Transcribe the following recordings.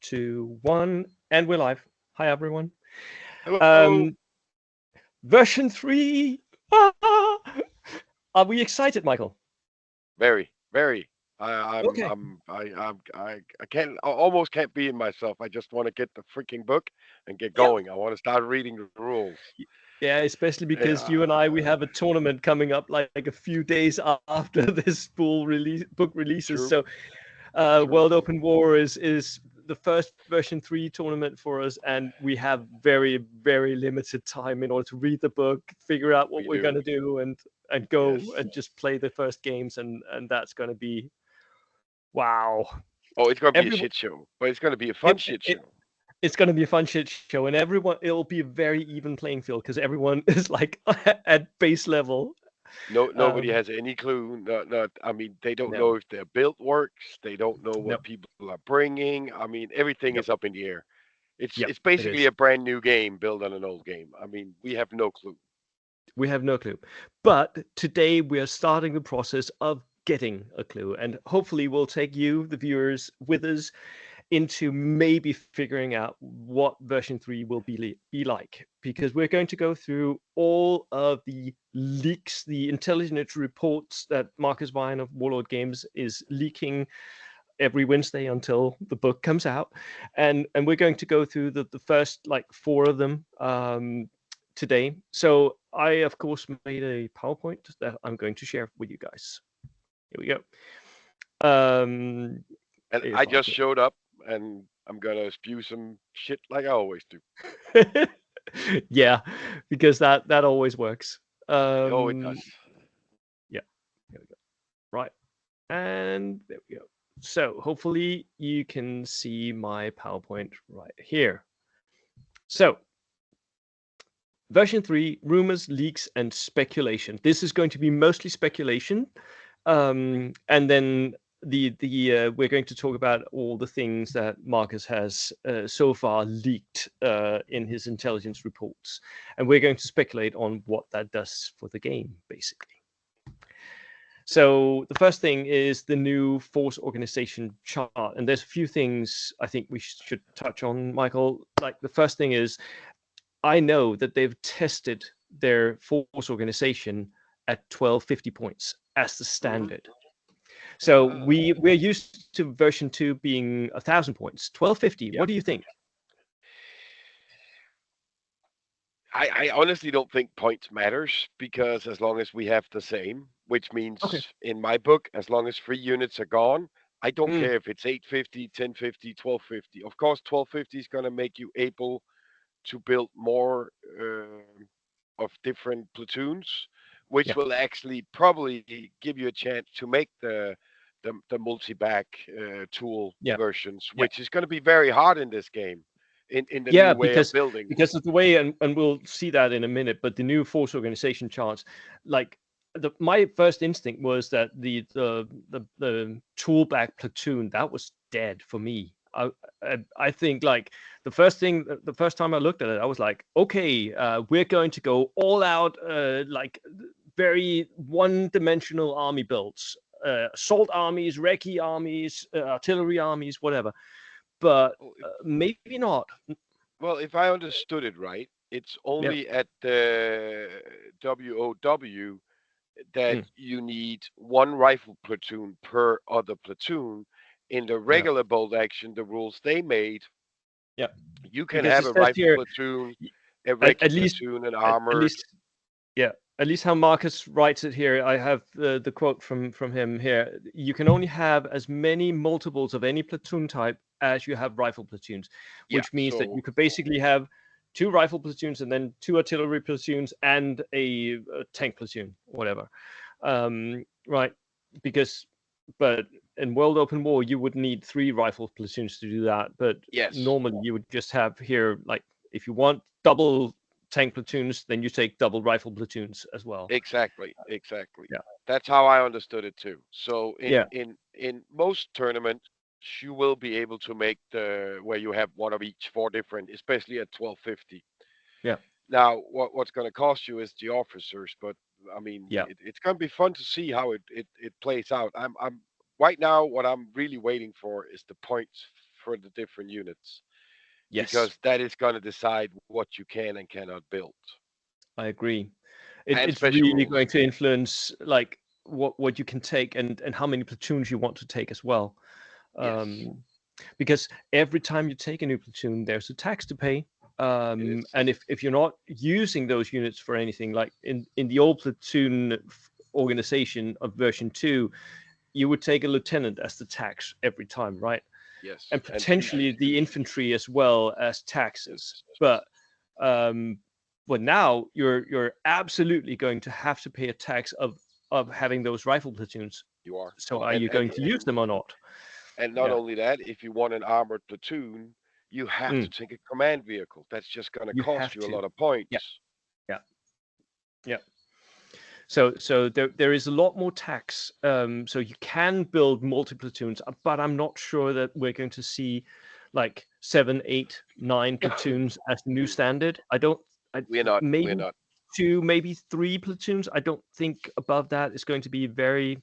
2, 1, and we're live. Hi, everyone. Hello. Um, version 3. Ah! Are we excited, Michael? Very, very. I, I'm, Okay. I'm, I can't, I almost can't be in myself. I just want to get the freaking book and get Yeah. going. I want to start reading the rules. Yeah, especially because Yeah, you and I, we have a tournament coming up like a few days after this full release book releases. true, So, true. World Open War is the first version 3 tournament for us, and we have very limited time in order to read the book, figure out what We we're do. going to do, and Yes. go and just play the first games, and that's going to be wow. Oh, it's gonna be a Everyone, shit show, but it's gonna be a fun it, shit it show. it's going to be a fun shit show, and everyone, it'll be a very even playing field because everyone is like at base level. No, nobody Um, has any clue. Not. I mean, they don't no, know if their build works. They don't know no, what people are bringing. I mean, everything is yep, up in the air. yep, It's it basically is. a brand new game built on an old game. I mean, we have no clue. We have no clue. But today we are starting the process of getting a clue. And hopefully we'll take you, the viewers, with us into maybe figuring out what version 3 will be like. Because we're going to go through all of the leaks, the intelligence reports that Marcus Vine of Warlord Games is leaking every Wednesday until the book comes out, and we're going to go through the first like 4 of them today. So I of course made a PowerPoint that I'm going to share with you guys. Here we go. And If I I just showed up, and I'm gonna spew some shit like I always do. can, yeah, because that always works. Oh, it does. Yeah, here we go. Right, and there we go. So hopefully you can see my PowerPoint right here. So version 3, rumors, leaks, and speculation. This is going to be mostly speculation. And then we're going to talk about all the things that Marcus has so far leaked in his intelligence reports. And we're going to speculate on what that does for the game, basically. So the first thing is the new force organization chart, and there's a few things I think we should touch on, Michael. Like the first thing is I know that they've tested their force organization at 1250 points as the Hmm. standard. So we're used to version 2 being 1,000 points. 1250. What Yep. do you think? I honestly don't think points matters because as long as we have the same, which Okay. means in my book, as long as 3 units are gone, I don't Mm, care if it's 850, 1050, 1250. Of course, 1250 is gonna make you able to build more of different platoons, which yeah. will actually probably give you a chance to make the multi-back tool Yeah. versions, Yeah. which is going to be very hard in this game, in the Yeah, new way of building. because of the way, and we'll see that in a minute. But the new force organization charts, like my first instinct was that the toolback platoon that was dead for me. I think like the first time I looked at it, I was like, okay, we're going to go all out, like very one-dimensional army builds, assault armies, recce armies, artillery armies, whatever. But Well, maybe not. well, if I understood it right, it's Yeah. only at the WOW that Mm, you need one rifle platoon per other platoon. In the yeah. regular bolt action, the rules they made, Yeah. you can Because have it a says rifle here, platoon, a at recce least, platoon, and at armored. least, yeah, at least how Marcus writes it here. I have the quote from him here. You can only have as many multiples of any platoon type as you have rifle platoons, Yeah, which means that so you could basically have 2 rifle platoons and then 2 artillery platoons and a tank platoon, whatever. Right? Because, but in World Open War, you would need 3 rifle platoons to do that. But yes, normally, you would just have here, like, if you want double tank platoons, then you take double rifle platoons as well. exactly, exactly. Yeah. That's how I understood it too. So Yeah. in most tournaments, you will be able to make the where you have one of each, 4 different, especially at 1250. Yeah. Now, what's going to cost you is the officers, but I mean, Yeah. it's going to be fun to see how it plays out. I'm right now. What I'm really waiting for is the points for the different units, Yes, because that is going to decide what you can and cannot build, I agree. and It's special really rules. going to influence like what you can take and how many platoons you want to take as well. Yes, Because every time you take a new platoon, there's a tax to pay. it And is. if you're not using those units for anything, like in the old platoon organization of version 2, you would take a lieutenant as the tax every time, right? Yes, And and two. potentially the infantry as well as taxes. Yes, Um, but now you're absolutely going to have to pay a tax of having those rifle platoons. you are. So are And you going to use them or not? not Yeah. only that, if you want an armored platoon, you have to Mm, take a command vehicle. That's just going to you cost have you a to. lot of Yeah. points. Yeah. Yeah. So there is a lot more tax. So you can build multi platoons, but I'm not sure that we're going to see like 7, 8, 9 platoons as the new standard. I don't. We're not. We're Maybe not. 2, maybe 3 platoons. I don't think above that is going to be very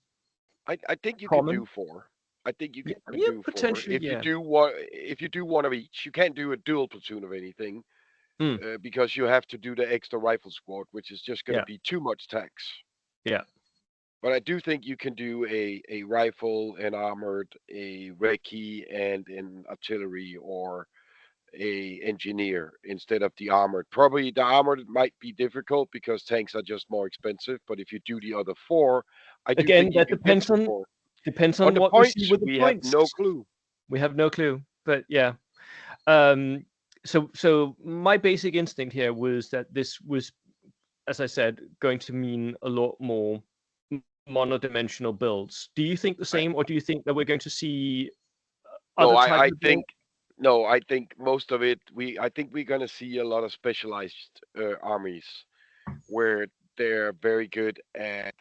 I think you can common. do four. I think you Yeah, can yeah, do four. potentially, yeah. If you do one of each, you can't do a dual platoon of anything, Mm, because you have to do the extra rifle squad, which is just going to yeah, be too much tax. yeah. But I do think you can do a rifle, an armored, a recce, and an artillery, or a engineer instead of the armored. Probably the armored might be difficult because tanks are just more expensive. But if you do the other four, I do Again, think you that can get to four. depends On on the what we see points, with the we have points. no clue. We have no clue, but yeah. Um, so my basic instinct here was that this was, as I said, going to mean a lot more monodimensional builds. Do you think the I, same, or do you think that we're going to see no, other types I of builds? think no, I think most of it. I think we're gonna see a lot of specialized armies where they're very good at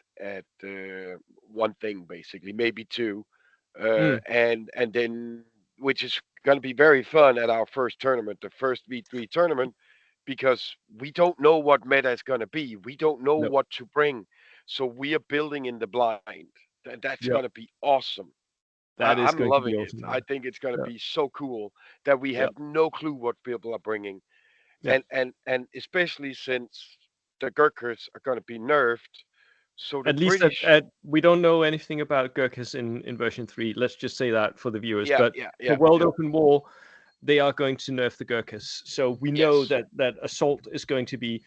one thing, basically, maybe two, Mm, and then, which is going to be very fun at our first tournament, the first V3 tournament, because we don't know what meta is going to be. We don't know no, what to bring, so we are building in the blind, and that's yeah, going to be awesome. that is I'm going to be loving it. awesome. I think it's going to Yeah, be so cool that we yeah, have no clue what people are bringing, yeah. and especially since the Gurkhas are going to be nerfed, so the At least that British, we don't know anything about Gurkhas in version 3. Let's just say that for the viewers. yeah, But yeah, for yeah, World yeah, Open War, they are going to nerf the Gurkhas. So we know yes, that assault is going to be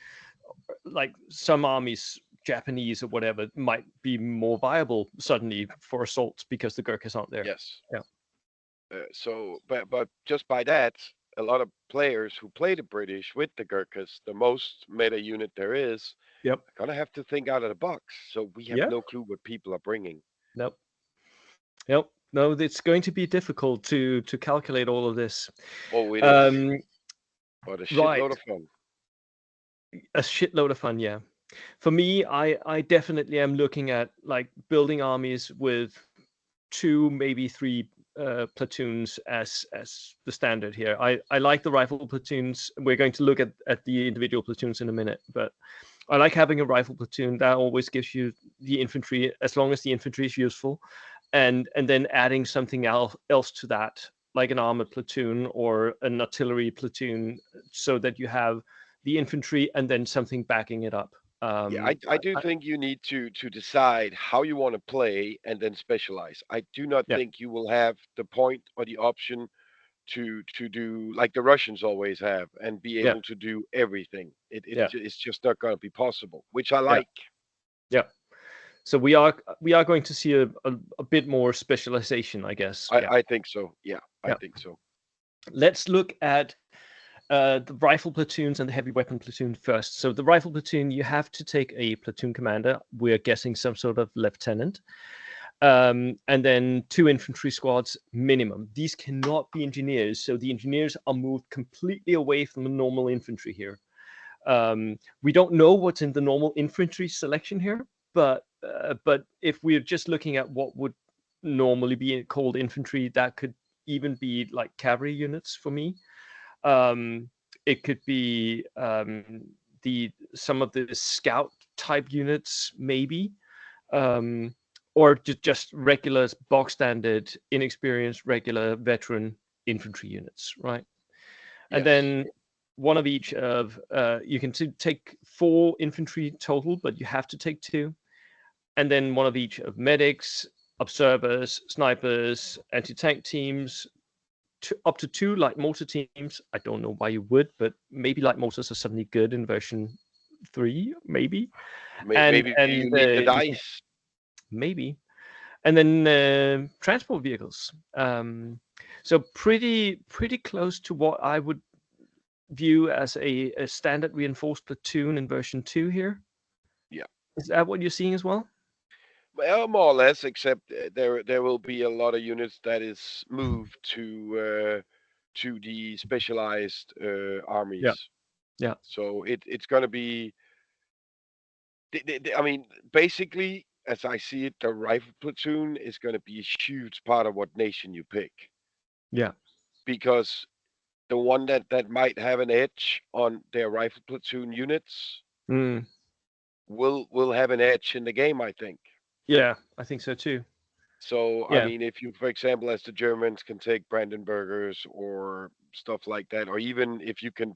like some armies, Japanese or whatever, might be more viable suddenly for assaults because the Gurkhas aren't there. yes. Yeah. So, but just by that, a lot of players who play the British with the Gurkhas, the most meta unit there is, Yep. are gonna have to think out of the box. So we have Yeah. no clue what people are bringing. Nope. Nope. No, it's going to be difficult to calculate all of this. Oh, it is, Um, but a right. shitload of fun. A shitload of fun, yeah. For me, I definitely am looking at like building armies with 2, maybe 3 platoons as the standard here. I like the rifle platoons. We're going to look at the individual platoons in a minute, but I like having a rifle platoon. That always gives you the infantry, as long as the infantry is useful, and then adding something else to that, like an armored platoon or an artillery platoon, so that you have the infantry and then something backing it up. Yeah, Um, I do I, think you need to decide how you want to play and then specialize. I do not yeah, think you will have the point or the option to do like the Russians always have and be yeah, able to do everything. yeah, It's just not going to be possible, which I yeah, like. yeah. So we are going to see a bit more specialization, I guess. Yeah, I think so. Yeah, I yeah. think so. Let's look at the rifle platoons and the heavy weapon platoon first. So the rifle platoon, you have to take a platoon commander. We're guessing some sort of lieutenant, and then 2 infantry squads minimum. These cannot be engineers, so the engineers are moved completely away from the normal infantry here. We don't know what's in the normal infantry selection here, but if we're just looking at what would normally be called infantry, that could even be like cavalry units for me. Um, it could be the some of the scout type units, maybe, um, or just regular bog standard, inexperienced, regular veteran infantry units, right? And Yes. then one of each of you can take 4 infantry total, but you have to take 2, and then one of each of medics, observers, snipers, anti-tank teams, up to 2 light mortar teams. I don't know why you would, but maybe light mortars are suddenly good in version 3, maybe. And Maybe and you need the you can dice. maybe, and then transport vehicles. So pretty close to what I would view as a standard reinforced platoon in version 2 here. Yeah. Is that what you're seeing as well? Well, more or less, except there will be a lot of units that is moved to the specialized Yeah, armies. yeah, So it's going to be. I mean, basically, as I see it, the rifle platoon is going to be a huge part of what nation you pick, yeah. because the one that might have an edge on their rifle platoon units Mm, will have an edge in the game, I think. yeah, I think so too. So, I Yeah, mean, if you, for example, as the Germans can take Brandenburgers or stuff like that, or even if you can,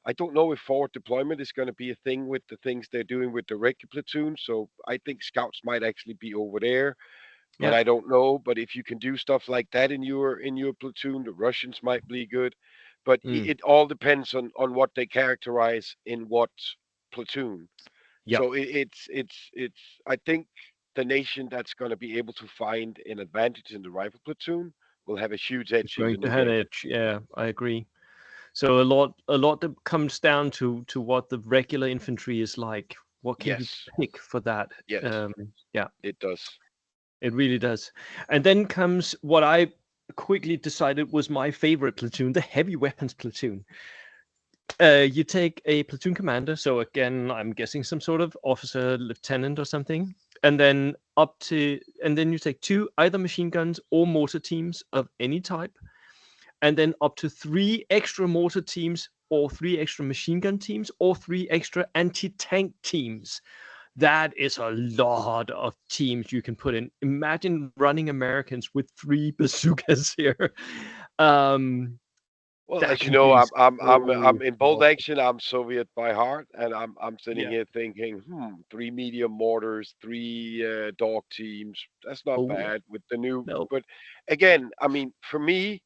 I don't know if forward deployment is going to be a thing with the things they're doing with the Recce platoon. So I think scouts might actually be over there, but yeah. I don't know. But if you can do stuff like that in your platoon, the Russians might be good. But Mm, it all depends on what they characterize in what platoon. yeah. So it's I think the nation that's going to be able to find an advantage in the rifle platoon will have a huge It's edge in going the to new have an game. edge. Yeah, I agree. So a lot that comes down to what the regular infantry is like. What can you Yes, pick for that? yes, Um, yeah, it does. it really does. And then comes what I quickly decided was my favorite platoon, the heavy weapons platoon. You take a platoon commander, so again, I'm guessing some sort of officer, lieutenant, or something, and then and then you take 2 either machine guns or mortar teams of any type, and then up to 3 extra mortar teams, or 3 extra machine gun teams, or 3 extra anti-tank teams. That is a lot of teams you can put in. Imagine running Americans with 3 bazookas here. Um, Well, that as you can know, be I'm so in bold powerful. action. I'm Soviet by heart, and I'm sitting Yeah. here thinking, 3 medium mortars, 3 dog teams. That's not Oh yeah. bad with the new. No. But again, I mean, for me,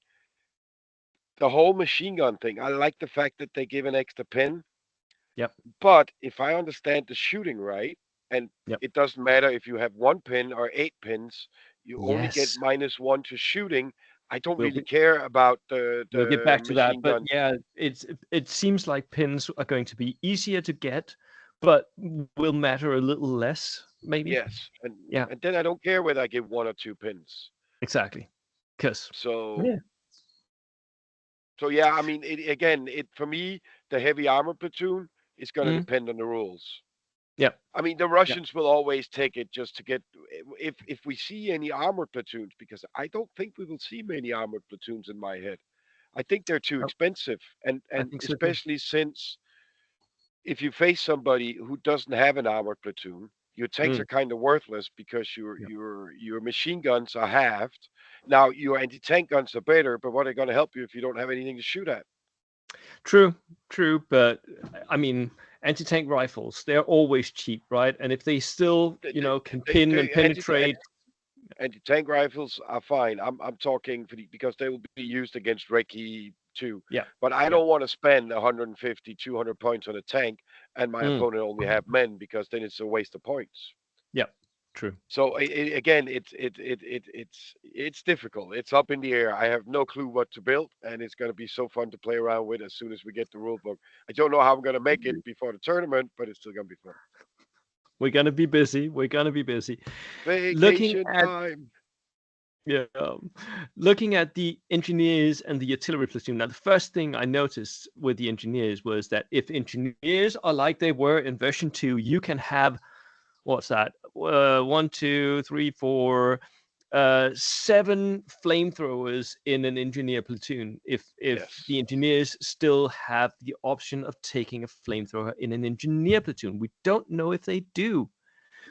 the whole machine gun thing, I like the fact that they give an extra pin. Yep. But if I understand the shooting right, and Yep. it doesn't matter if you have 1 pin or 8 pins, you only get Yes. -1 to shooting. I don't We'll really get care about we'll get the back to that. machine But guns. yeah, it seems like pins are going to be easier to get, but will matter a little less, maybe. Yes, Yeah. and then I don't care whether I get 1 or 2 pins. Exactly. Because So yeah. so yeah, I mean, again, it for me, the heavy armor platoon is going to Mm, depend on the rules. yep. I mean, the Yep. Russians will always take it just to get if we see any armored platoons, because I don't think we will see many armored platoons in my head. I think they're too Oh, expensive, I and think so too. especially since if you face somebody who doesn't have an armored platoon, your tanks Mm, are kind of worthless because yeah. your machine guns are halved. Now your anti-tank guns are better, but what are going to help you if you don't have anything to shoot at? True, true, but I mean, anti-tank rifles, they're always cheap, right? And if they still, The, can pin and the penetrate, anti-tank rifles are fine. I'm talking because they will be used against Reiki too. yeah, But I yeah. don't want to spend 150, 200 points on a tank, and my Mm, opponent only have men, because then it's a waste of points. yeah, true. So again, it's difficult. It's up in the air. I have no clue what to build, and it's going to be so fun to play around with as soon as we get the rule book. I don't know how I'm going to make it before the tournament, but it's still going to be fun. We're gonna be busy. We're gonna be busy. Looking Vacation at time. Yeah, looking at the engineers and the artillery platoon. Now, the first thing I noticed with the engineers was that if engineers are like they were in version 2, you can have what's that? 7 flamethrowers in an engineer platoon. If Yes. the engineers still have the option of taking a flamethrower in an engineer platoon, we don't know if they do.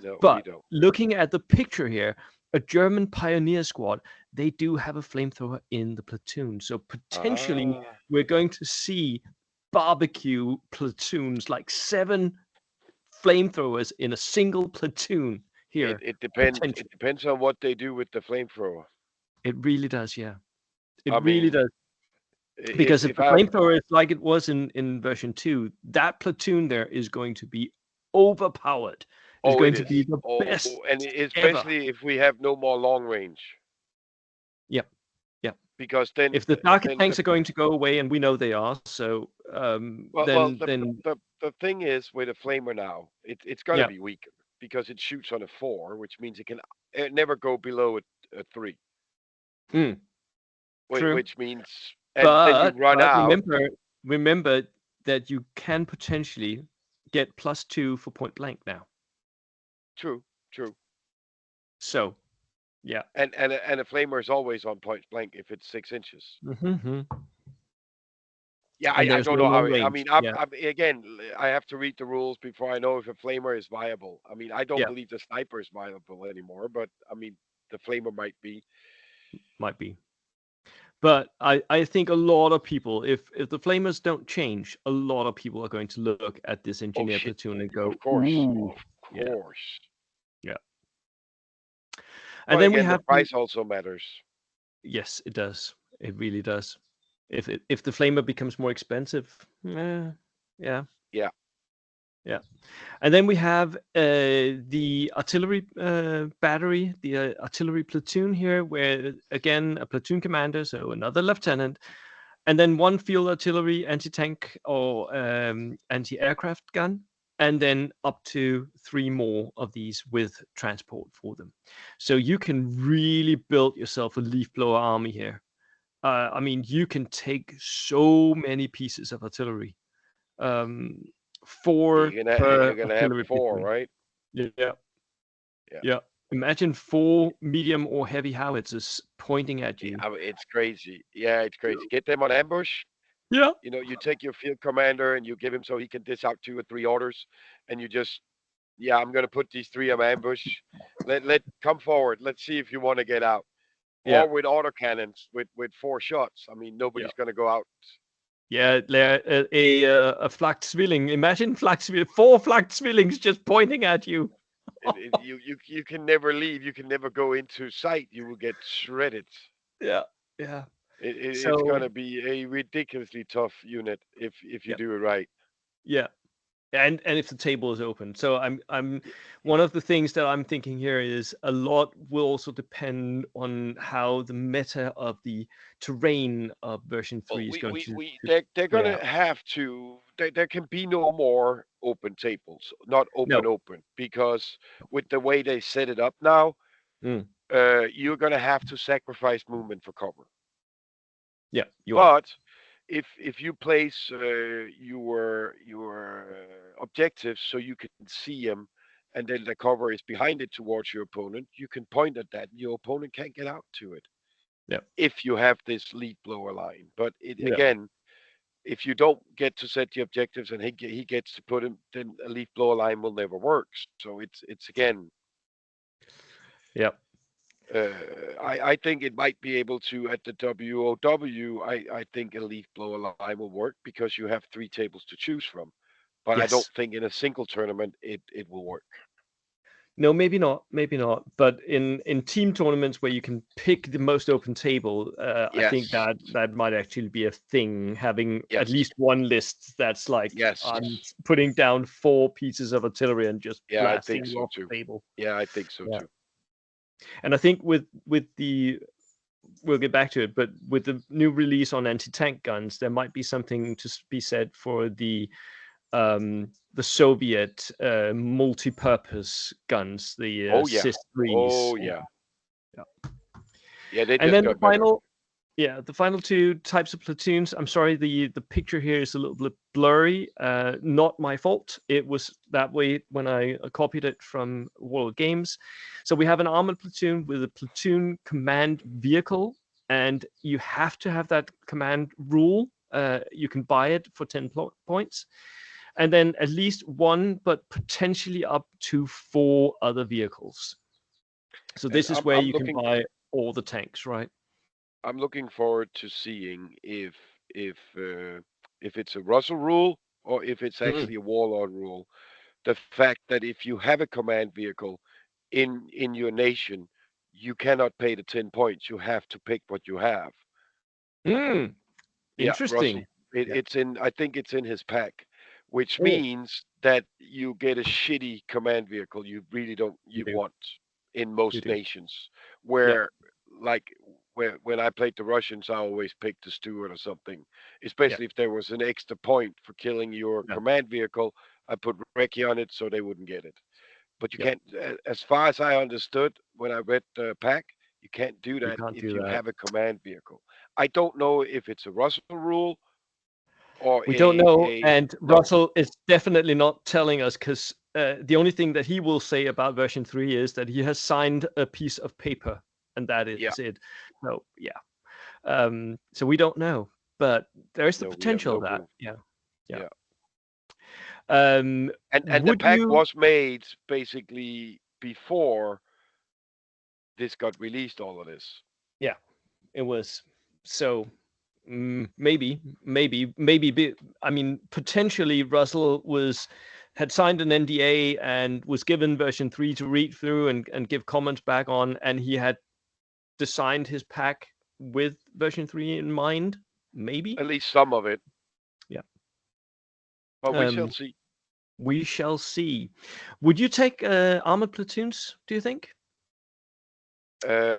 No, we But don't. looking at the picture here, a German pioneer squad, they do have a flamethrower in the platoon. So potentially Ah, we're going to see barbecue platoons, like 7 flamethrowers in a single platoon it here, it depends. It potentially. depends on what they do with the flamethrower. It really does, yeah. It I really mean, does. if Because if if the I flamethrower is like it was in version 2, that platoon there is going to be overpowered. It's oh, it going to is. be the Oh, best and ever. especially if we have no more long range, Yep. Yep. because then If the darker then tanks are going to go away, and we know they are, so well, then the thing is with a flamer now, it's gonna yeah. be weaker because it shoots on a 4, which means it can never go below a 3, Mm, true. which means and then you run But out. remember that you can potentially get +2 for point blank now. True, true. So yeah. And a flamer is always on point blank if it's 6 inches. Hmm. Yeah, And I there's don't no know how. long I range. mean, Yeah. I have to read the rules before I know if a flamer is viable. I mean, I don't Yeah. believe the sniper is viable anymore, but I mean, the flamer might be. Might be. But I think a lot of people, if the flamers don't change, a lot of people are going to look at this Oh engineer shit! platoon and Of go, course, ooh, of yeah, course. yeah. And But then we again, the have the price also matters. yes, it does. It really does. If the flamer becomes more expensive, yeah, Yeah. yeah. And then we have the artillery battery, the artillery platoon here, where again a platoon commander, so another lieutenant, and then 1 field artillery, anti-tank or anti-aircraft gun, and then up to 3 more of these with transport for them. So you can really build yourself a leaf blower army here. I mean, you can take so many pieces of artillery. Um, 4 per You're gonna have artillery 4, platoon. right? Yeah, Yeah. yeah. Imagine 4 medium or heavy howitzers pointing at you. I mean, it's crazy. Yeah, it's crazy. Get them on ambush. Yeah, You know, you take your field commander and you give him so he can dish out 2 or 3 orders, and you just yeah, I'm gonna put these 3 on ambush. Let come forward. Let's see if you want to get out. yeah, Or with autocannons with 4 shots. I mean, yeah. nobody's gonna go out. Yeah, a flak Zwilling. Imagine flak Zwilling, 4 flak Zwillings just pointing at you. You can never leave. You can never go into sight. You will get shredded. Yeah, yeah. It's So gonna be a ridiculously tough unit if you yeah, do it right. yeah. And if the table is open. So I'm Y- one of the things that I'm thinking here is a lot will also depend on how the meta of the terrain of version Well, 3 is going we to they're play gonna out. have to. There can be no more open tables, not No. open, because with the way they set it up now, Mm, you're gonna have to sacrifice movement for cover. yeah, you are. But if you place your objectives so you can see them, and then the cover is behind it towards your opponent, you can point at that. And your opponent can't get out to it Yeah, if you have this lead blower line. But it yeah, again, if you don't get to set the objectives and he gets to put them, then a leaf blower line will never work. So it's again. yeah. I think it might be able to at the WOW. I think a leaf blower line will work because you have 3 tables to choose from. But I don't Yes. think in a single tournament it will work. No, maybe not, maybe not. But in team tournaments where you can pick the most open table, I think Yes, that might actually be a thing. Having at yes, least one list that's like yes. I'm putting down 4 pieces of artillery and just Yeah, I blasting think you so off too. the table. Yeah, I think so Yeah, too. and I think with the we'll get back to it, but with the new release on anti-tank guns, there might be something to be said for the Soviet multi-purpose guns, the Oh yeah, Sis threes. oh yeah, Yeah. yeah. They And just then the got better. final, yeah, the final 2 types of platoons. I'm sorry, the picture here is a little bit blurry. Not my fault. It was that way when I copied it from World Games. So we have an armored platoon with a platoon command vehicle, and you have to have that command rule. You can buy it for 10 points, and then at least 1, but potentially up to 4 other vehicles. So And this is where I'm you can looking. buy all the tanks, right? I'm looking forward to seeing if if it's a Russell rule or if it's Mm. actually a Warlord rule. The fact that if you have a command vehicle in your nation, you cannot pay the 10 points. You have to pick what you have. Mm. Yeah, Russell. Interesting. Yeah. It's in. I think it's in his pack, which Oh, means that you get a shitty command vehicle you really don't you you do. want in You most do. nations. Yeah. Where like when I played the Russians, I always picked the Steward or something. Yeah. Especially if there was an extra point for killing your Yeah. command vehicle, I put Recce on it so they wouldn't get it. But you Yeah. can't, as far as I understood when I read the pack, you can't do You that can't if do you that. have a command vehicle. I don't know if it's a Russell rule or We don't know, a and no. Russell is definitely not telling us because the only thing that he will say about version 3 is that he has signed a piece of paper, and that is Yeah, it. So yeah, so we don't know, but there is the no, we have potential no that clue. yeah, yeah. Yeah, and the Would pack you? was made basically before this got released. All of this. Yeah, it was so. Maybe. I mean, potentially Russell was had signed an NDA and was given version 3 to read through and give comments back on, and he had designed his pack with version 3 in mind. Maybe. At least some of it, Yeah. but we shall Um, see. we shall see. Would you take armored platoons? Do you think? Uh,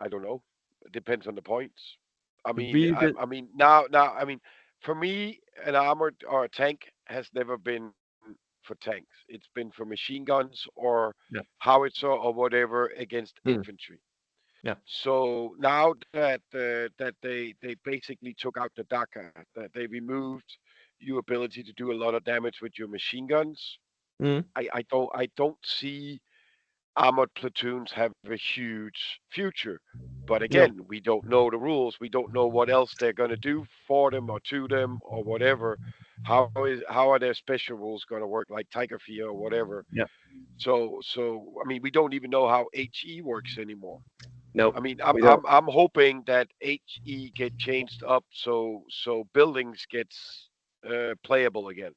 I don't know. It depends on the points. I It mean, really I, did. I mean now. I mean, for me, an armored or a tank has never been for tanks. It's been for machine guns or Yeah. howitzer or whatever against Mm, infantry. yeah. So now that they basically took out the DACA, that they removed your ability to do a lot of damage with your machine guns, Mm, I don't see armored platoons have a huge future. But no. again, we don't know the rules. We don't know what else they're going to do for them or to them or whatever. How are their special rules going to work, like Tiger Fear or whatever? Yeah. So I mean, we don't even know how HE works anymore. No. I mean, I'm We don't. I'm I'm hoping that HE get changed up so buildings gets playable again,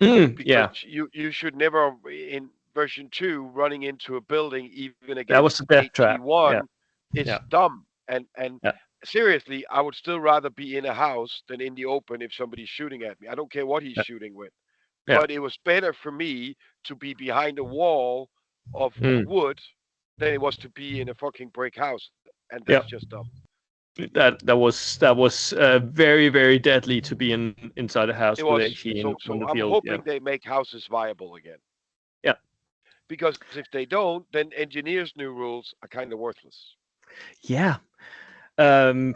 because Yeah. you should never in version 2 running into a building even That was against the death trap. Yeah. HE1 is Yeah. dumb. And Yeah. seriously, I would still rather be in a house than in the open if somebody's shooting at me. I don't care what he's Yeah. shooting with, Yeah. but it was better for me to be behind a wall of Mm. wood than it was to be in a fucking brick house, and that's Yeah. just dumb. That was very deadly to be inside a It house with was HE in on so the I'm field. Yeah. hoping they make houses viable again. Yeah. Because if they don't, then engineers' new rules are kind of worthless. Yeah. Um,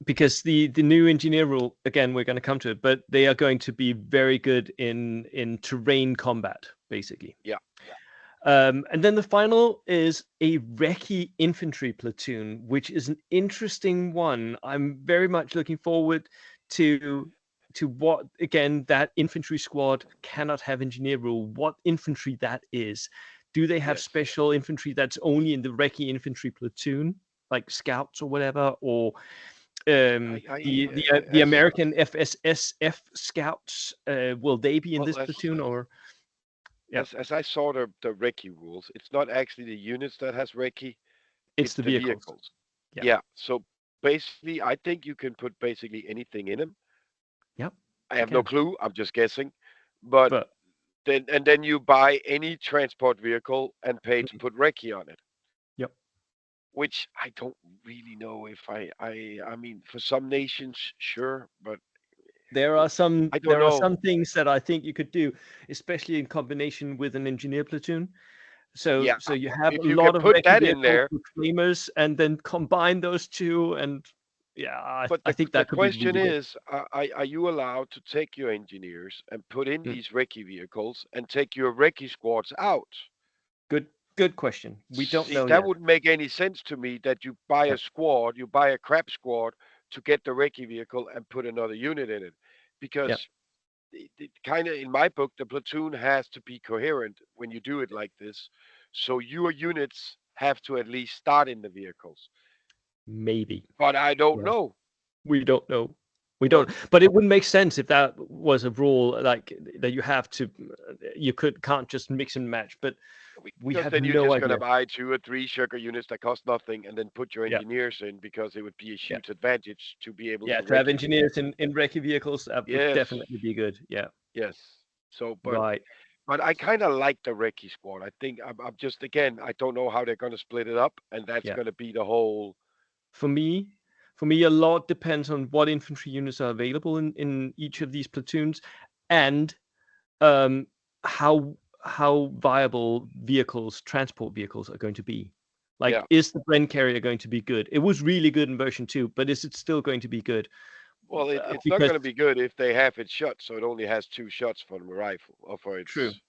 because the new engineer rule again, we're going to come to it, but they are going to be very good in terrain combat, basically. Yeah. And then the final is a recce infantry platoon, which is an interesting one. I'm very much looking forward to what again that infantry squad cannot have engineer rule. What infantry that is? Do they have Yes. special infantry that's only in the recce infantry platoon, like scouts or whatever, or the As American FSSF scouts? Will they be in well this platoon or? Yeah, as I saw the Reiki rules, it's not actually the units that has Reiki, it's it's the the vehicles. vehicles. Yeah. Yeah. So basically, I think you can put basically anything in them. Yep, I you have no can. clue. I'm just guessing. But But then you buy any transport vehicle and pay to mm, put Reiki on it, yep, which I don't really know if I mean for some nations sure, but there are some I don't there are know. some things that I think you could do, especially in combination with an engineer platoon. So Yeah, so you have a if you can lot of put recce that in vehicles there, with claimers, and then combine those two, and yeah, but I think the that could be question really good. is, are you allowed to take your engineers and put in Mm, these recce vehicles and take your recce squads out? good good question. We don't See, know that yet. wouldn't make any sense to me that you buy Yeah, a squad, you buy a crap squad to get the recce vehicle and put another unit in it, yeah, because it kind of in my book the platoon has to be coherent when you do it like this, so your units have to at least start in the vehicles. Maybe. But I don't Yeah. know. We don't know. We Well, don't. But it wouldn't make sense if that was a rule like that you have to. You can't just mix and match. But we because have then you're no just going to idea. buy 2 or 3 shirker units that cost nothing and then put your Yeah. engineers in because it would be a Yeah. huge advantage to be able Yeah. to To have recce the engineers vehicle. in recce vehicles, that would Yes, definitely be good. Yeah. yes. So, Right. but I kind of like the recce squad. I think I'm just again I don't know how they're going to split it up, and that's Yeah. going to be the whole. For me, a lot depends on what infantry units are available in each of these platoons, and um, how viable transport vehicles are going to be. Like, Yeah. is the Bren carrier going to be good? It was really good in version 2, but is it still going to be good? Well, it's not Because going to be good if they have it shut, so it only has 2 shots for the rifle or for true, its.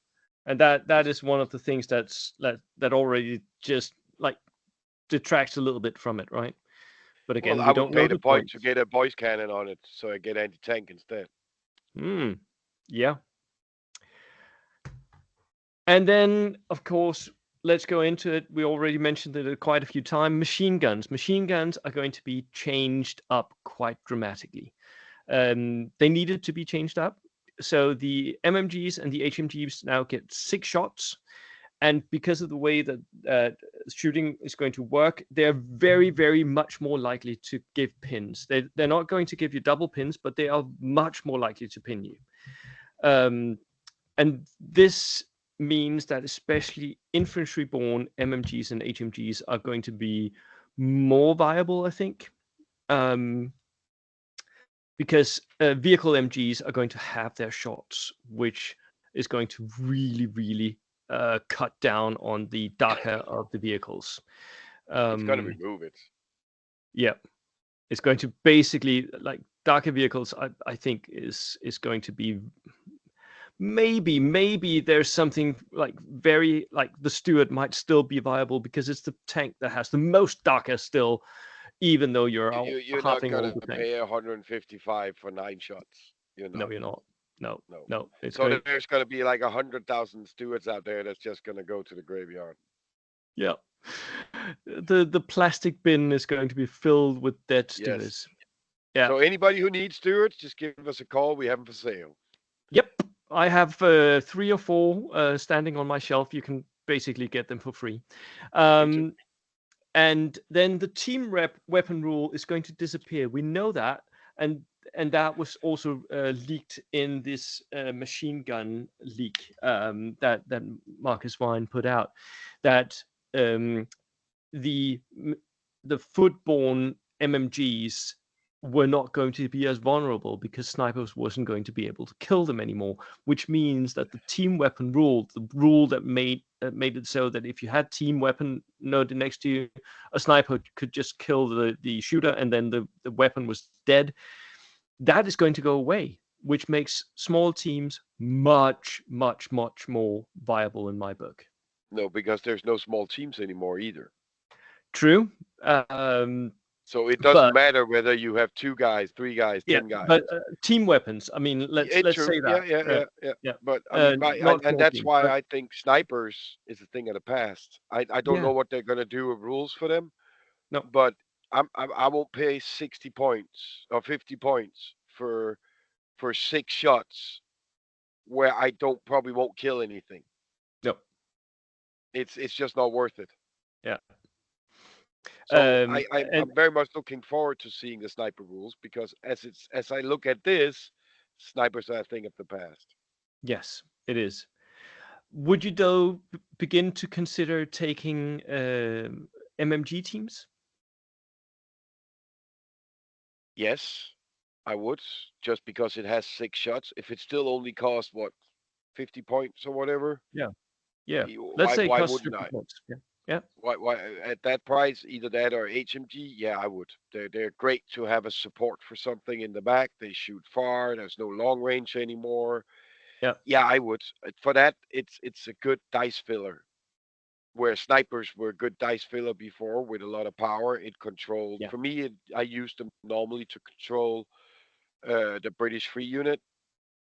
and that its is one of the things that already just like detracts a little bit from it, right? But well, again, I we would don't pay know the the point to points. get a voice cannon on it, so I get anti-tank instead. Hmm. Yeah. And then, of course, let's go into it. We already mentioned it quite a few times. Machine guns. Machine guns are going to be changed up quite dramatically. They needed to be changed up. So the MMGs and the HMGs now get 6 shots. And because of the way that shooting is going to work, they're very, very much more likely to give pins. They're not going to give you double pins, but they are much more likely to pin you. Um, and this means that especially infantry-borne MMGs and HMGs are going to be more viable, I think, um, because vehicle MGs are going to have their shots, which is going to really, really cut down on the DACA of the vehicles. It's going to Um, remove it. yeah, it's going to basically like DACA vehicles. I think is going to be maybe there's something like very like the Stuart might still be viable because it's the tank that has the most DACA still, even though you're out You're not halving going all to the tank. pay 155 for 9 shots. You're No, not. you're not. No, No. no. It's So going. there's going to be like 100,000 stewards out there that's just going to go to the graveyard. Yeah. The plastic bin is going to be filled with dead Yes. stewards. Yeah. So anybody who needs stewards, just give us a call. We have them for sale. Yep. I have 3 or 4 standing on my shelf. You can basically get them for free. Me too. Um, and then the team weapon rule is going to disappear. We know that, and that was also leaked in this machine gun leak that Marcus Wine put out. That um, the the foot-borne MMGs were not going to be as vulnerable because snipers wasn't going to be able to kill them anymore, which means that the team weapon rule, the rule that made it so that if you had team weapon node next to you, a sniper could just kill the shooter and then the weapon was dead. That is going to go away, which makes small teams much, much, much more viable in my book. No, because there's no small teams anymore either. True. Um, So it doesn't but matter whether you have 2 guys, 3 guys, Yeah, 10 guys. but team weapons. I mean, It's let's true. say that. Yeah, yeah, yeah, yeah. Yeah, But I mean, not and small that's teams, why but I think snipers is a thing of the past. I don't yeah, know what they're gonna do with rules for them, no, but I won't pay 60 points or 50 points for 6 shots where I don't probably won't kill anything. no, It's just not worth it. yeah. So And I'm very much looking forward to seeing the sniper rules because as I look at this, snipers are a thing of the past. yes, it is. Would you though begin to consider taking MMG teams? Yes, I would, just because it has 6 shots. If it still only costs what 50 points or whatever, Yeah, yeah. Let's why say it why costs wouldn't 50 I? points. Yeah, yeah, Why at that price, either that or HMG? Yeah, I would. They're great to have a support for something in the back. They shoot far. There's no long range anymore. yeah. Yeah, I would. For that, it's a good dice filler. Where snipers were good dice filler before with a lot of power, it controlled. Yeah. For me, I used them normally to control the British Free Unit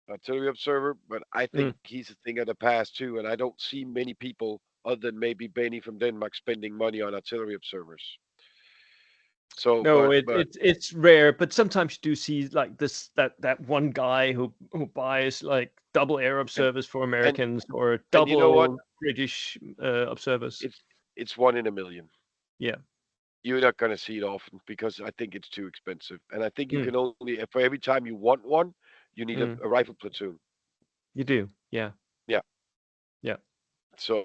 artillery observer, but I think Mm, he's a thing of the past too, and I don't see many people other than maybe Benny from Denmark spending money on artillery observers. So, No, but it's rare, but sometimes you do see like this that one guy who buys like double air and observers for and Americans or and you know what? double British observers. It's it's one in a million. Yeah. You're not going to see it often because I think it's too expensive. And I think you Mm, can only, for every time you want one, you need mm, a rifle platoon. you do. Yeah. Yeah. Yeah. So,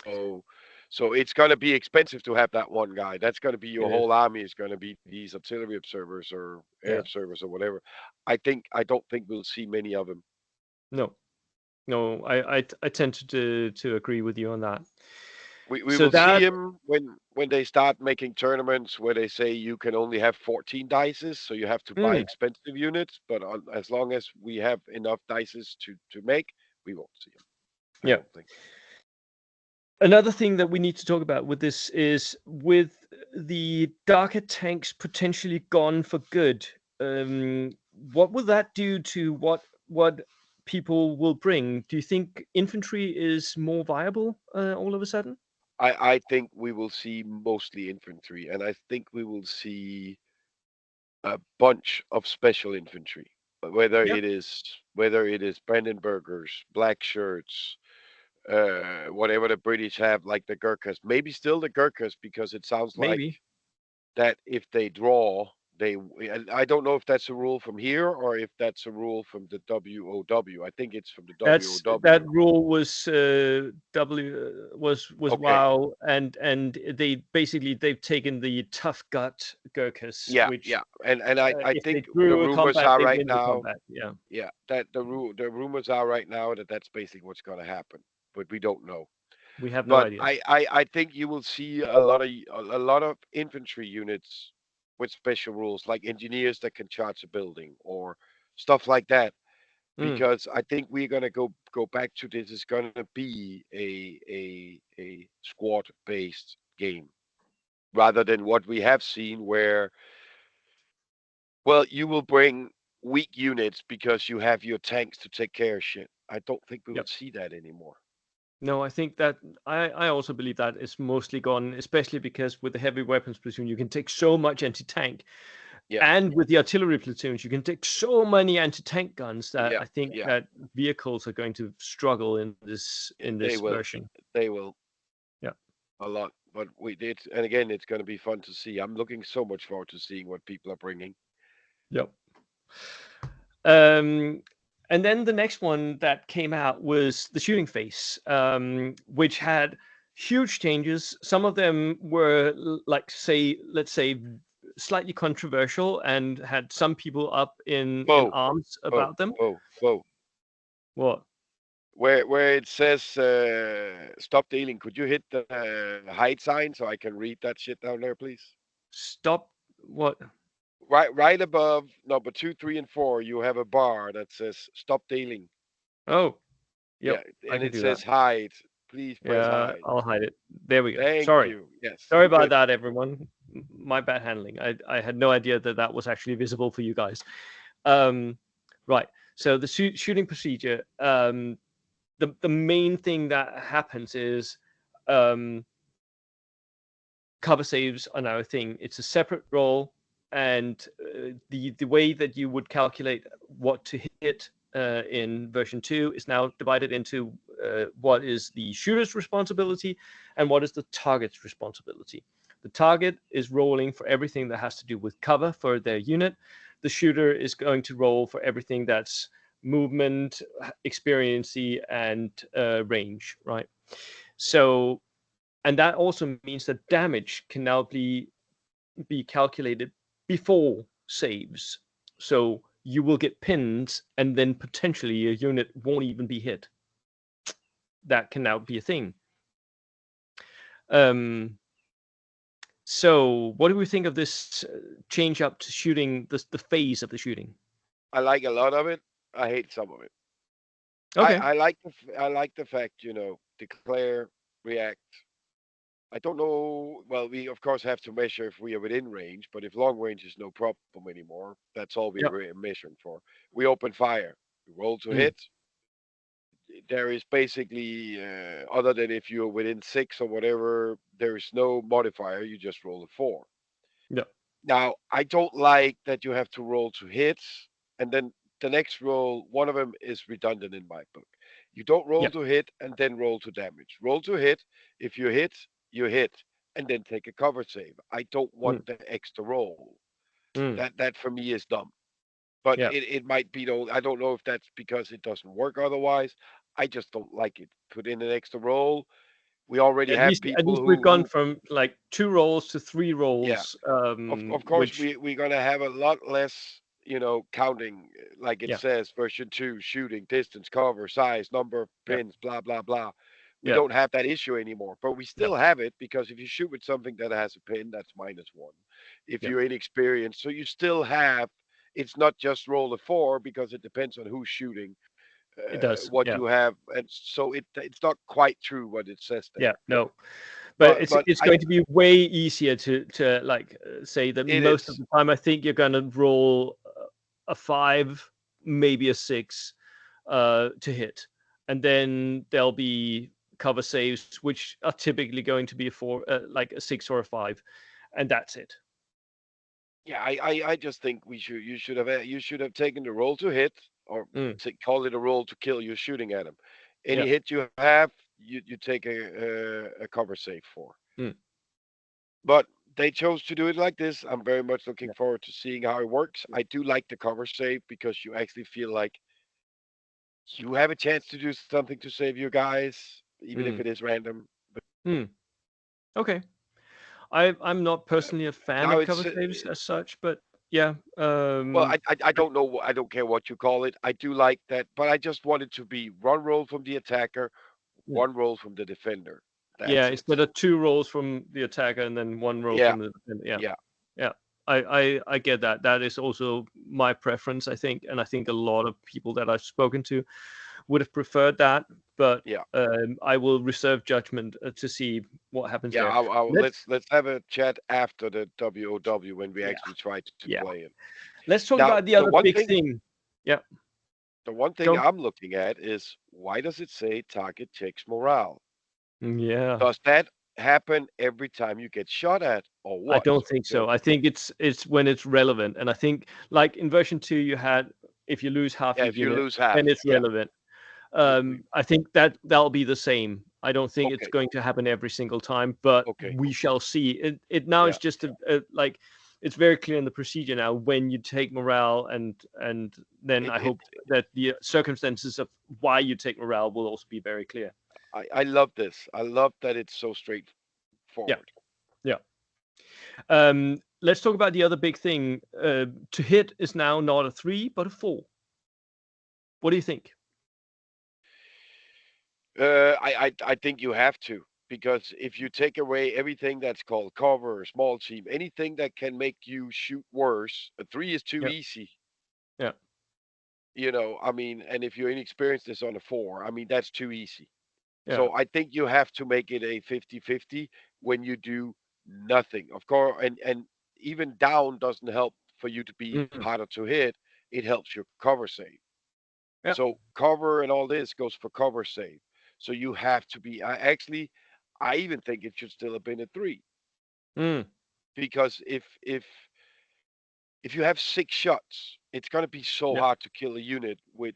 so it's going to be expensive to have that one guy. That's going to be your It is. whole army is going to be these artillery observers or air Yeah. observers or whatever. I don't think we'll see many of them. No. No, I tend to agree with you on that. We So will see that him when they start making tournaments where they say you can only have 14 dices, so you have to buy mm, expensive units. But as long as we have enough dices to make, we won't see him. I yeah. don't think. Another thing that we need to talk about with this is with the darker tanks potentially gone for good. What will that do to what people will bring? Do you think infantry is more viable all of a sudden? I think we will see mostly infantry, and I think we will see a bunch of special infantry, Yeah, whether it is Brandenburgers, black shirts, whatever the British have, like the Gurkhas, maybe still the Gurkhas, because it sounds like maybe. that if they draw, and I don't know if that's a rule from here or if that's a rule from the WOW. I think it's from the That WOW. rule was was Okay. WoW, and they've taken the tough gut Gurkhas, Yeah, which yeah. And I if they think the drew a rumors combat, are they right win the now, combat. Yeah, yeah, that the rumors are right now that that's basically what's going to happen, but we don't know. we have no But idea. I think you will see a lot of infantry units with special rules, like engineers that can charge a building or stuff like that. Mm, Because I think we're gonna go back to this is gonna be a squad based game rather than what we have seen where well you will bring weak units because you have your tanks to take care of shit. I don't think we will yep. see that anymore. No, I think that I also believe that is mostly gone, especially because with the heavy weapons platoon, you can take so much anti-tank, Yeah, and with the artillery platoons, you can take so many anti-tank guns that yeah, I think yeah. that vehicles are going to struggle in They this will, version. they will Yeah. a lot. But we did, and again, it's gonna be fun to see. I'm looking so much forward to seeing what people are bringing. Yep. Um, and then the next one that came out was the shooting face, which had huge changes. Some of them were like, say, let's say, slightly controversial and had some people up in Whoa, arms whoa, about them. whoa, whoa. What? Where it says stop dealing, could you hit the hide sign so I can read that shit down there, please? Stop? What? Right above number 2, 3, and 4, you have a bar that says stop dealing. Oh, Yeah, yep, I and can it do that. says hide. Please press Yeah, hide. I'll hide it. There we go. Thank Sorry. you. Yes, Sorry about good. that, everyone. My bad handling. I had no idea that that was actually visible for you guys. Um, right. So the shooting procedure. The main thing that happens is um, cover saves are now a thing. It's a separate roll, and the way that you would calculate what to hit in version 2 is now divided into what is the shooter's responsibility and what is the target's responsibility. The target is rolling for everything that has to do with cover for their unit. The shooter is going to roll for everything that's movement, experiency, and range, right? So, and that also means that damage can now be calculated before saves. So you will get pins, and then potentially a unit won't even be hit. That can now be a thing. Um, so, what do we think of this change up to shooting the phase of the shooting? I like a lot of it. I hate some of it. I Okay. I like I like the fact, declare, react. I don't know. Well, we of course have to measure if we are within range, but if long range is no problem anymore, that's all we Yep. are measuring for. We open fire. We roll to Mm, hit. there is basically other than if you're within 6 or whatever, there is no modifier. You just roll a 4. Yeah. Now, I don't like that you have to roll to hits, and then the next roll, one of them is redundant in my book. You don't roll Yeah. to hit and then roll to damage. Roll to hit. If you hit, and then take a cover save. I don't want Mm, the extra roll. mm, That for me is dumb. But yeah. it might be though. I don't know if that's because it doesn't work otherwise. I just don't like it. Put in an extra roll. We already have At people least we've gone who from like 2 rolls to three yeah. rolls, Of course, which we're gonna have a lot less, counting like it yeah, says version 2, shooting, distance, cover, size, number of yeah, pins, blah blah blah. We yeah, don't have that issue anymore, but we yeah, still have it because if you shoot with something that has a pin, that's -1. If yeah. you're inexperienced, so you still have. It's not just roll a 4 because it depends on who's shooting, It does. what Yeah, you have, and so it's not quite true what it says yeah. there. No, but But it's I going to be way easier to like say that it most of is. the time. I think you're going to roll a 5, maybe a 6, to hit, and then there'll be cover saves, which are typically going to be a 4, like a 6 or a 5, and that's it. Yeah, I just think you should have taken the roll to hit or Mm, call it a roll to kill. You're shooting at him. Any yeah. hit you have, you take a cover save for. Mm, But they chose to do it like this. I'm very much looking yeah. forward to seeing how it works. Yeah. I do like the cover save because you actually feel like you have a chance to do something to save your guys, even if Mm, it is random. mm. Okay. I'm not personally a fan Now of it's cover saves as such, but yeah. well, I don't know. I don't care what you call it. I do like that, but I just want it to be one roll from the attacker, Yeah. one roll from the defender. Yeah, That's it. instead of 2 rolls from the attacker and then 1 roll Yeah, from the defender. Yeah. yeah, Yeah. I get that. That is also my preference, I think, and I think a lot of people that I've spoken to would have preferred that, but yeah, I will reserve judgment to see what happens yeah. there. Let's Let's have a chat after the WOW when we yeah, actually try to yeah. play it. Let's talk Now, about the other big thing. Yeah, the one thing go. I'm looking at is why does it say target checks morale? Yeah. Does that happen every time you get shot at, or I what? don't think so. I think it's when it's relevant, and I think like in version 2 you had if you lose half Yeah, your if you unit, lose half, then it's yeah, relevant. we I think that that'll be the same. I don't think it's okay, going to happen every single time, but okay, we shall see. It now yeah. is just like it's very clear in the procedure now when you take morale, and then It I it hope that the circumstances of why you take morale will also be very clear. I love this. I love that it's so Yeah, straightforward. yeah. Let's talk about the other big thing. To hit is now not a 3 but a 4. What do you think? I think you have to because if you take away everything that's called cover, small team, anything that can make you shoot worse, a 3 is too Yeah, easy. yeah, I mean, and if you're inexperienced, it's on a 4. I mean, that's too easy. yeah. So I think you have to make it a 50-50 when you do nothing. Of course, and even down doesn't help for you to be Mhm. harder to hit. It helps your cover save. Yeah. So cover and all this goes for cover save. So you have to be. I even think it should still have been a 3 Mm. because if you have 6 shots, it's gonna be so Yeah. hard to kill a unit with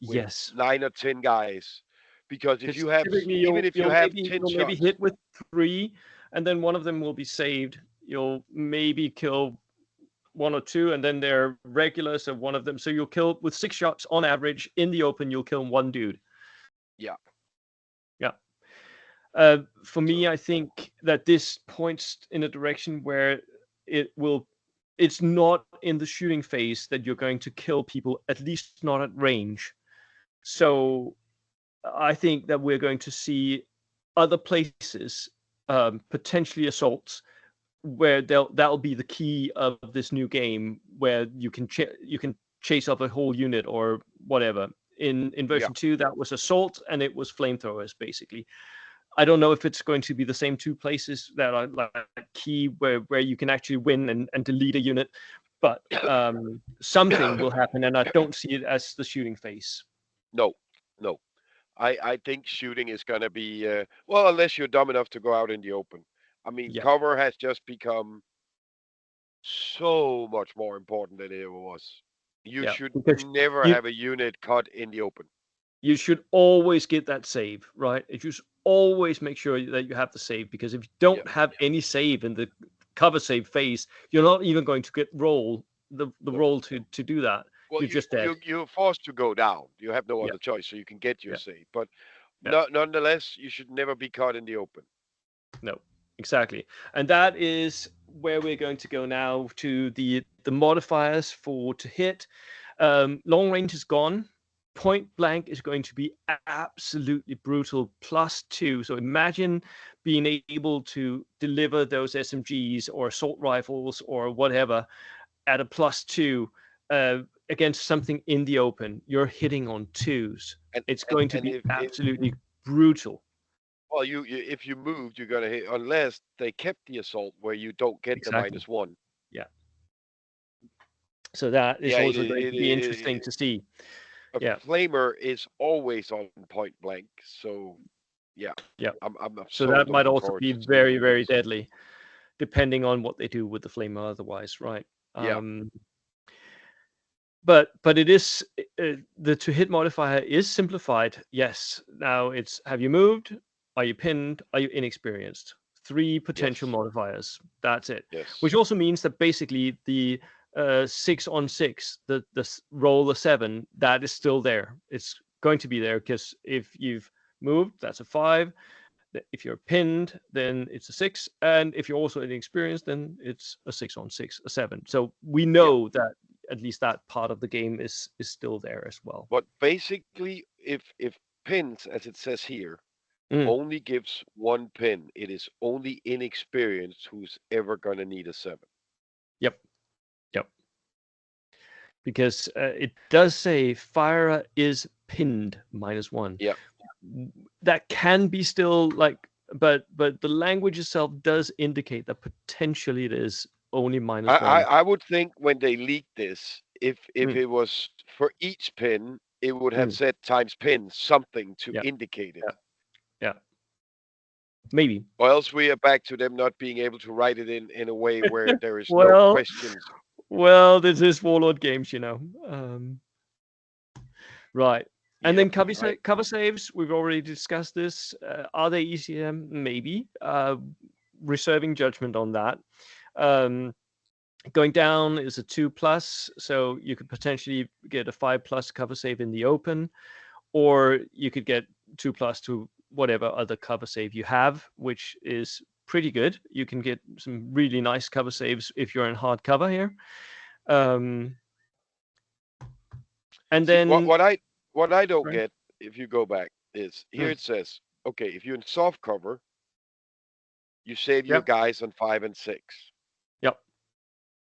Yes. 9 or 10 guys. Because if Because you have, typically even if you have ten you'll maybe shots, hit with 3, and then one of them will be saved. You'll maybe kill 1 or 2, and then they're regular, so one of them. So you'll kill with 6 shots on average in the open. You'll kill 1 dude. yeah. Yeah. For So me, I think that this points in a direction where it will. It's not in the shooting phase that you're going to kill people, at least not at range. So I think that we're going to see other places, potentially assaults, where that'll be the key of this new game, where you can chase up a whole unit or whatever. In yeah, version 2, that was assault and it was flamethrowers basically. I don't know if it's going to be the same 2 places that are like key where you can actually win and delete a unit, but something will happen, and I don't see it as the shooting phase. no, no. I think shooting is going to be well, unless you're dumb enough to go out in the open. I mean, Yeah, cover has just become so much more important than it ever was. You yeah, should because never you have a unit cut in the open. you should always get that save, right? You should always make sure that you have the save, because if you Yeah. don't have any save in the cover save phase, you're not even going to get the No. roll to do that. Well, You're just dead. you're forced to go down. You have no Yeah, other choice, so you can get your yeah, save. But yeah. nonetheless, you should never be caught in the open. No, exactly. And that is where we're going to go now, to the modifiers for to hit. Long range is gone. Point blank is going to be absolutely brutal, +2. So imagine being able to deliver those SMGs or assault rifles or whatever at a +2 uh, against something in the open. You're hitting on twos. And It's going to and be if absolutely brutal. well, you if you moved, you're gonna hit unless they kept the assault where you don't get the Exactly. -1. Yeah. So that is Yeah, also going to be interesting it to see. a Yeah, flamer is always on point blank. So yeah, yeah. I'm So so that might looking also forward be to seeing very, very this. deadly, depending on what they do with the flamer otherwise, right? Yeah, Um, but it is the to hit modifier is simplified. Yes. Now it's, have you moved? Are you pinned? Are you inexperienced? Three potential yes, modifiers. That's it. Which yes. also means that basically the 6 on 6, roll a 7, that is still there. It's going to be there because if you've moved, that's a 5. If you're pinned, then it's a 6, and if you're also inexperienced, then it's a 6 on 6, a 7. So we Yeah. know that at least that part of the game is still there as well. But basically, if pins, as it says here, Mm, only gives one pin, it is only inexperienced who's ever gonna need a 7. yep, yep. Because it does say fire is pinned -1. Yeah. That can be still like, but the language itself does indicate that potentially it is only -1. I would think when they leaked this, if Mm, it was for each pin, it would have mm, said times pin something to yeah, indicate yeah, it. yeah. Maybe. Or else we are back to them not being able to write it in a way where there is no Well, questions. well, this is Warlord Games, you know. Right. And then Yep. I cover saves, we've already discussed this. Are they ECM? Maybe. Reserving judgment on that. Um, Going down is a 2+, so you could potentially get a 5+ cover save in the open, or you could get 2+ to whatever other cover save you have, which is pretty good. You can get some really nice cover saves if you're in hard cover here. Um, and see then, what I don't right? get if you go back is here Mm, it says, okay, if you're in soft cover, you save your yep, guys on 5 and 6. yep,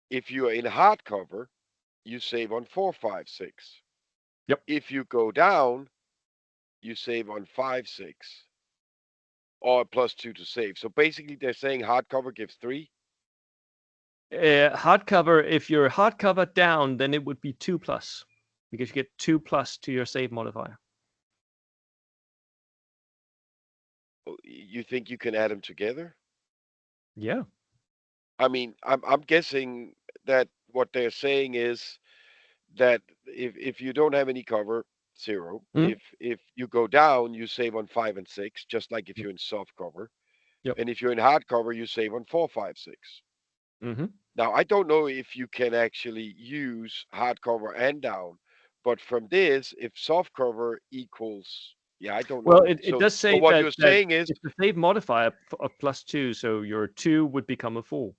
If you are in hard cover, you save on 4, 5, 6. yep. If you go down, you save on 5, 6, or +2 to save. So basically, they're saying hardcover gives 3. Hardcover, if you're hardcover down, then it would be 2+, because you get 2+ to your save modifier. You think you can add them together? Yeah. I mean, I'm guessing that what they're saying is that if you don't have any cover, 0. Mm, If you go down, you save on 5 and 6, just like if yep. you're in soft cover. Yep. And if you're in hard cover, you save on 4, 5, 6. Hmm. Now, I don't know if you can actually use hard cover and down, but from this, if soft cover equals, yeah, I don't Well, know. it So, does but say what that you're saying is, it's the save modifier of +2, so your 2 would become a 4.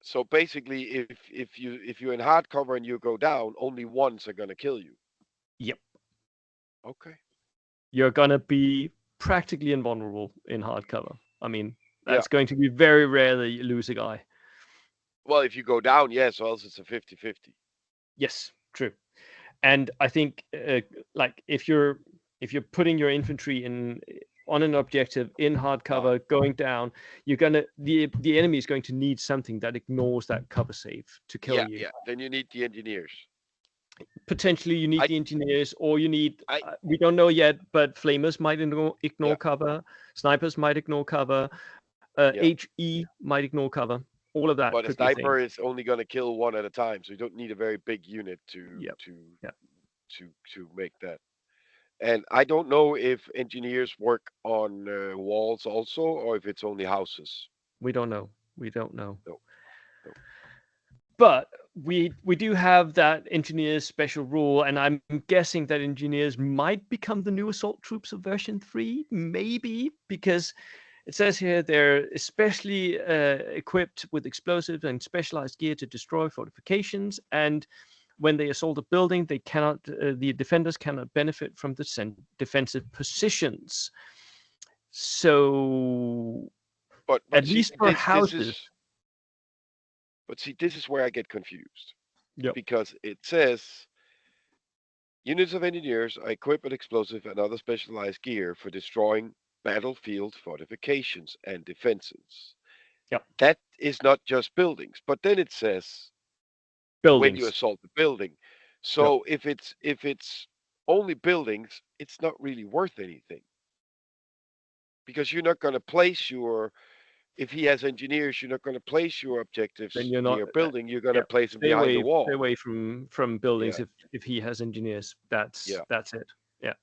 so basically, if you're in hard cover and you go down, only ones are gonna kill you. Yep. Okay. You're gonna be practically invulnerable in hard cover. I mean, Yeah. that's going to be very rare that you lose a guy. Well, if you go down, yes, or else it's a 50-50. Yes, true. And I think like if you're putting your infantry in on an objective in hard Ah, cover going down, the enemy is going to need something that ignores that cover save to kill yeah, you. yeah. Then you need the engineers. potentially you need I the engineers, or you need I we don't know yet, but flamers might ignore yeah, cover, snipers might ignore cover, yeah. HE might ignore cover. All of that But a could be a thing. sniper is only going to kill one at a time, so you don't need a very big unit Yep. Yeah. to make that. And I don't know if engineers work on walls also, or if it's only houses. We don't know. We don't know. No, no. But we do have that engineers special rule, and I'm guessing that engineers might become the new assault troops of version 3, maybe, because it says here they're especially equipped with explosives and specialized gear to destroy fortifications, and when they assault a building, they cannot the defenders cannot benefit from the defensive positions. So But at see least for houses. this is where I get confused Yep. because it says units of engineers are equipped with explosive and other specialized gear for destroying battlefield fortifications and defenses. Yep. That is not just buildings, but then it says when you Buildings. assault the building. Yep. So if it's only buildings, it's not really worth anything because you're not going to place your if he has engineers, you're not going to place your Then objectives you're not near a building. You're going to yeah, place them behind the stay wall. away from buildings Yeah, if he has engineers. yeah. That's it. Yeah,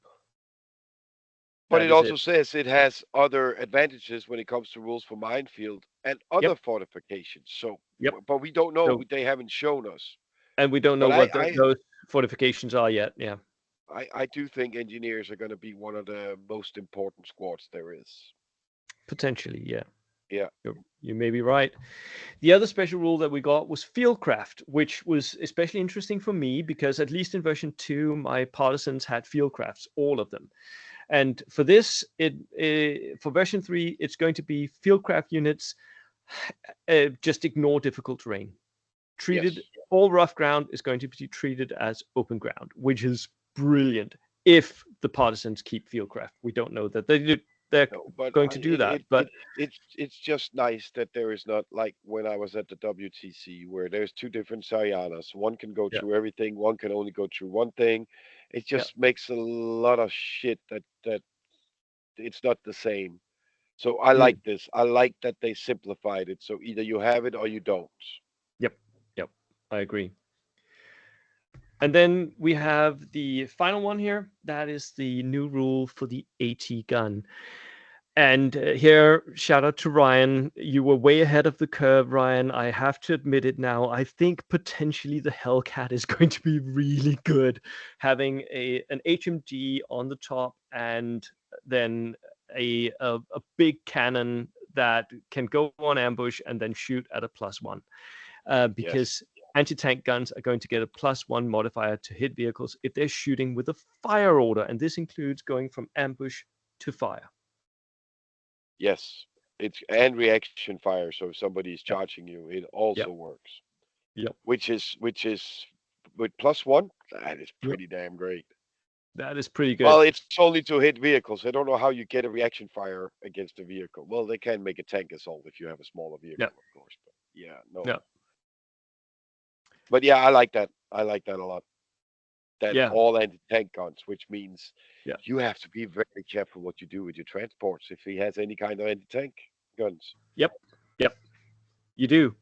But that it is also it. says it has other advantages when it comes to rules for minefield and other Yep. fortifications. So, Yep. but we don't know. So They haven't shown us. and we don't know But what those fortifications are yet. Yeah, I do think engineers are going to be one of the most important squads there is. potentially. Yeah, Yeah, you may be right. The other special rule that we got was Fieldcraft, which was especially interesting for me because at least in version 2, my partisans had Fieldcrafts, all of them. And for this, for version 3, it's going to be Fieldcraft units. Just ignore difficult terrain. Treated yes. all rough ground is going to be treated as open ground, which is brilliant. If the partisans keep Fieldcraft, we don't know that they're No, but going to do that, but it's just nice that there is not like when I was at the WTC where there's two different Sayanas. One can go yeah, through everything, one can only go through one thing. It yeah, just makes a lot of shit that it's not the same. So I mm, like this. I like that they simplified it. So either you have it or you don't. yep, yep. I agree. And then we have the final one here. That is the new rule for the AT gun. And here, shout out to Ryan. You were way ahead of the curve, Ryan. I have to admit it now. I think potentially the Hellcat is going to be really good, having an HMG on the top and then a big cannon that can go on ambush and then shoot at a +1. Yes. Because anti-tank guns are going to get a +1 modifier to hit vehicles if they're shooting with a fire order, and this includes going from ambush to fire. Yes. It's and reaction fire. So if somebody is Yep. charging you, it also Yep. works. Yep. Which is with +1, that is Yep. pretty damn great. That is pretty Well, good. it's only to hit vehicles. I don't know how you get a reaction fire against a vehicle. Well, they can make a tank assault if you have a smaller Yep. vehicle, of course. But yeah, no. Yep. But yeah, I like that. I like that a lot. That Yeah. all anti-tank guns, which means Yeah. you have to be very careful what you do with your transports if he has any kind of anti-tank guns. Yep. Yep. You do.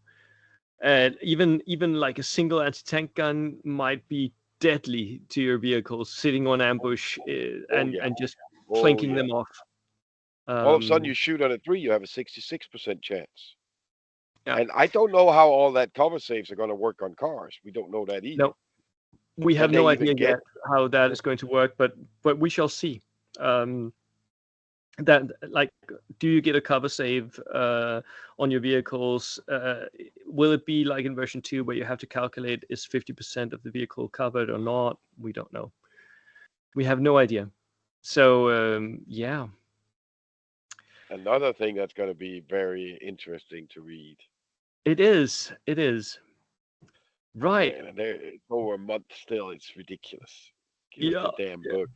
And even like a single anti-tank gun might be deadly to your vehicles sitting on ambush Oh yeah. and just Oh flanking yeah. them off. All of a sudden Um, you shoot on a 3, you have a 66% chance. yeah. And I don't know how all that cover saves are going to work on cars. We don't know that either. No, we Can have they no even idea get yet how that is going to work, but we shall see. Um, that like, do you get a cover save on your vehicles? Will it be like in version 2 where you have to calculate is 50% of the vehicle covered or not? We don't know. We have no idea. So yeah, another thing that's going to be very interesting to read? it is. It is. Oh Right. man, and there it's over a month still. It's ridiculous. Give us Yeah. the damn Yeah. book.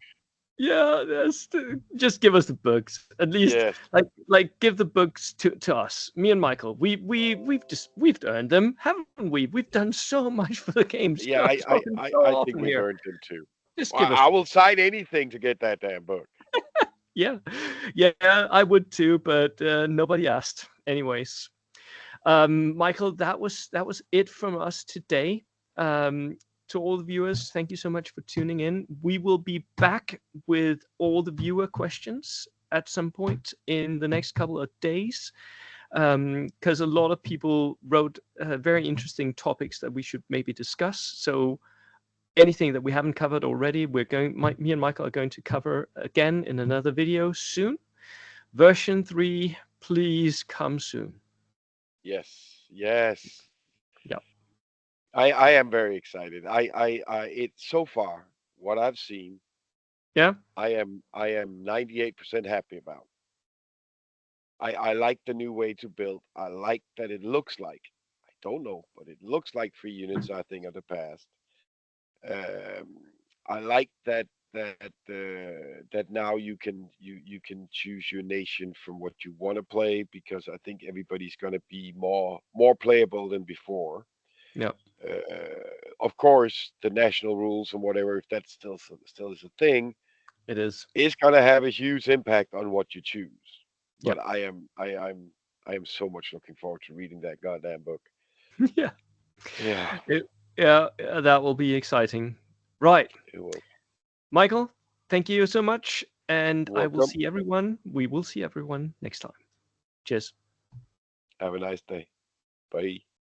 Yeah, just give us the books. At least, Yes. like give the books to us, me and Michael. We've earned them, haven't we? We've done so much for the games. Yeah, I'm talking so I often think we've here. earned them too. Just Well, give us I the will books. sign anything to get that damn book. Yeah, yeah, I would too, but nobody asked. Anyways, Michael, that was it from us today. To all the viewers, thank you so much for tuning in. We will be back with all the viewer questions at some point in the next couple of days, because a lot of people wrote very interesting topics that we should maybe discuss. So anything that we haven't covered already, me and Michael are going to cover again in another video soon. Version 3, please come soon. Yes, yes. Yeah. I am very excited. It so far what I've seen, Yeah. I am 98% happy about. I like the new way to build. I like that it looks like. I don't know, but it looks like 3 units. I think of the past. Um, I like that now you can choose your nation from what you want to play because I think everybody's going to be more playable than before. Yeah. Of course, the national rules and whatever, if that still is a thing, It is. is going to have a huge impact on what you choose. But Yep. I am so much looking forward to reading that goddamn book. Yeah. Yeah, Yeah, that will be exciting. Right. it will. Michael, thank you so much. And Welcome. we will see everyone next time. Cheers. Have a nice day. Bye.